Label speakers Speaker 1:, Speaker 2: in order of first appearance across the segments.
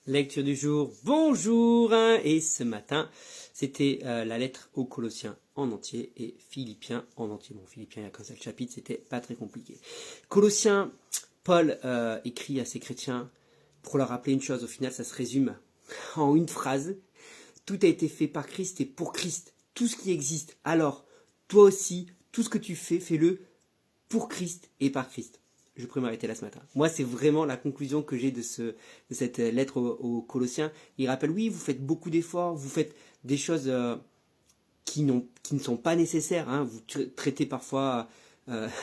Speaker 1: Lecture du jour, bonjour, et ce matin, c'était la lettre aux Colossiens en entier et Philippiens en entier. Bon, Philippiens, il n'y a qu'un seul chapitre, c'était pas très compliqué. Colossiens, Paul écrit à ses chrétiens pour leur rappeler une chose, au final, ça se résume en une phrase. Tout a été fait par Christ et pour Christ, tout ce qui existe. Alors, toi aussi, tout ce que tu fais, fais-le pour Christ et par Christ. Je pourrais m'arrêter là ce matin. Moi, c'est vraiment la conclusion que j'ai de cette lettre aux Colossiens. Il rappelle, oui, vous faites beaucoup d'efforts, vous faites des choses qui ne sont pas nécessaires. Hein. Vous traitez parfois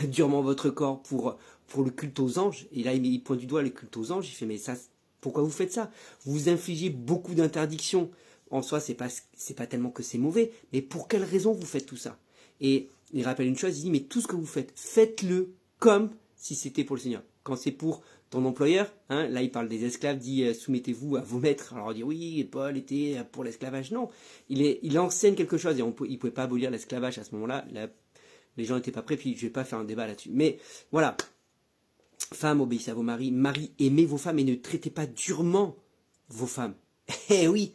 Speaker 1: durement votre corps pour le culte aux anges. Et là, il pointe du doigt le culte aux anges. Il fait, mais ça, pourquoi vous faites ça? Vous vous infligez beaucoup d'interdictions. En soi, c'est pas tellement que c'est mauvais, mais pour quelle raison vous faites tout ça? Et il rappelle une chose, il dit, mais tout ce que vous faites, faites-le comme si c'était pour le Seigneur. Quand c'est pour ton employeur, hein, là il parle des esclaves, dit soumettez-vous à vos maîtres. Alors on dit oui, Paul était pour l'esclavage. Non, il enseigne quelque chose et il ne pouvait pas abolir l'esclavage à ce moment-là. Les gens n'étaient pas prêts, puis je ne vais pas faire un débat là-dessus. Mais voilà, femmes, obéissez à vos maris, maris, aimez vos femmes et ne traitez pas durement vos femmes. Eh oui,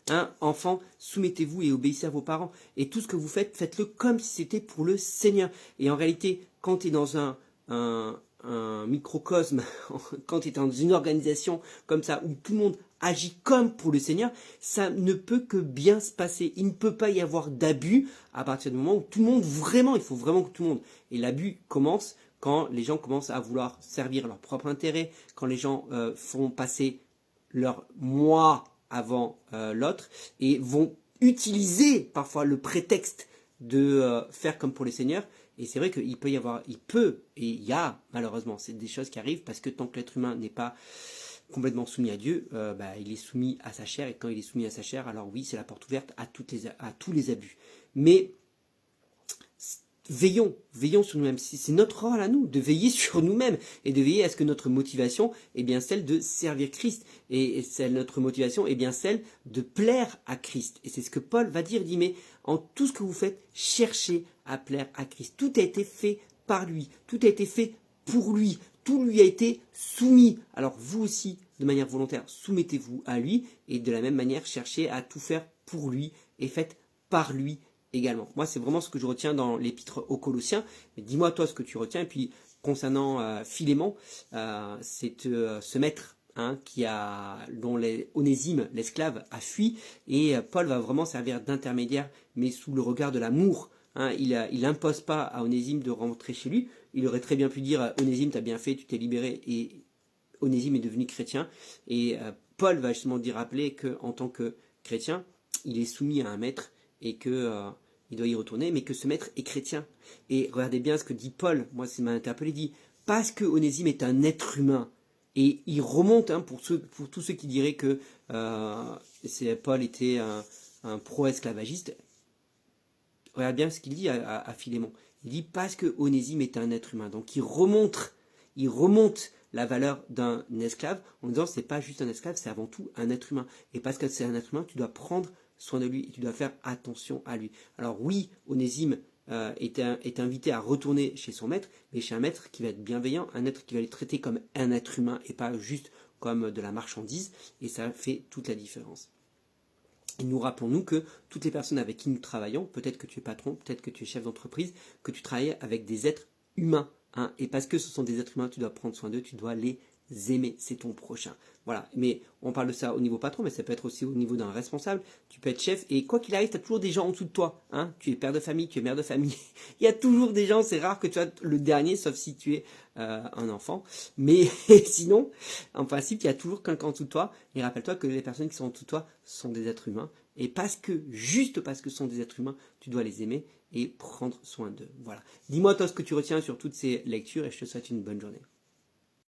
Speaker 1: hein, enfants, soumettez-vous et obéissez à vos parents. Et tout ce que vous faites, faites-le comme si c'était pour le Seigneur. Et en réalité, quand tu es dans un microcosme, quand tu es dans une organisation comme ça, où tout le monde agit comme pour le Seigneur, ça ne peut que bien se passer. Il ne peut pas y avoir d'abus à partir du moment où tout le monde, vraiment, il faut vraiment que tout le monde. Et l'abus commence quand les gens commencent à vouloir servir leur propre intérêt, quand les gens font passer leur moi avant l'autre et vont utiliser parfois le prétexte de faire comme pour les seigneurs. Et c'est vrai qu'il peut y avoir, et il y a malheureusement, c'est des choses qui arrivent parce que tant que l'être humain n'est pas complètement soumis à Dieu, il est soumis à sa chair, et quand il est soumis à sa chair, alors oui, c'est la porte ouverte à tous les abus. Mais veillons sur nous-mêmes. C'est notre rôle à nous de veiller sur nous-mêmes et de veiller à ce que notre motivation est bien celle de servir Christ et notre motivation est bien celle de plaire à Christ. Et c'est ce que Paul va dire. Il dit, mais en tout ce que vous faites, cherchez à plaire à Christ. Tout a été fait par lui, tout a été fait pour lui, tout lui a été soumis. Alors vous aussi, de manière volontaire, soumettez-vous à lui et de la même manière, cherchez à tout faire pour lui et faites par lui également. Moi, c'est vraiment ce que je retiens dans l'épître aux Colossiens. Mais dis-moi toi ce que tu retiens. Et puis, concernant Philémon, c'est ce maître dont Onésime, l'esclave, a fui. Et Paul va vraiment servir d'intermédiaire, mais sous le regard de l'amour. Hein, il impose pas à Onésime de rentrer chez lui. Il aurait très bien pu dire, Onésime, t'as bien fait, tu t'es libéré. Et Onésime est devenu chrétien. Et Paul va justement dire rappeler qu'en tant que chrétien, il est soumis à un maître et que il doit y retourner, mais que ce maître est chrétien. Et regardez bien ce que dit Paul, moi ça m'a interpellé, il dit, parce que Onésime est un être humain, et il remonte, hein, pour tous ceux qui diraient que Paul était un pro-esclavagiste, regarde bien ce qu'il dit à Philémon, il dit, parce que Onésime est un être humain, donc il remonte la valeur d'un esclave en disant, c'est pas juste un esclave, c'est avant tout un être humain, et parce que c'est un être humain, tu dois prendre soin de lui et tu dois faire attention à lui. Alors oui, Onésime est invité à retourner chez son maître, mais chez un maître qui va être bienveillant, un maître qui va le traiter comme un être humain et pas juste comme de la marchandise, et ça fait toute la différence. Et nous rappelons-nous que toutes les personnes avec qui nous travaillons, peut-être que tu es patron, peut-être que tu es chef d'entreprise, que tu travailles avec des êtres humains. Hein, et parce que ce sont des êtres humains, tu dois prendre soin d'eux, tu dois les aimer, c'est ton prochain. Voilà, mais on parle de ça au niveau patron, mais ça peut être aussi au niveau d'un responsable. Tu peux être chef, et quoi qu'il arrive, tu as toujours des gens en dessous de toi. Hein, tu es père de famille, tu es mère de famille. Il y a toujours des gens, c'est rare que tu sois le dernier, sauf si tu es un enfant. Mais sinon, en principe, il y a toujours quelqu'un en dessous de toi. Et rappelle-toi que les personnes qui sont en dessous de toi sont des êtres humains. Et juste parce que ce sont des êtres humains, tu dois les aimer et prendre soin d'eux. Voilà. Dis-moi toi ce que tu retiens sur toutes ces lectures et je te souhaite une bonne journée.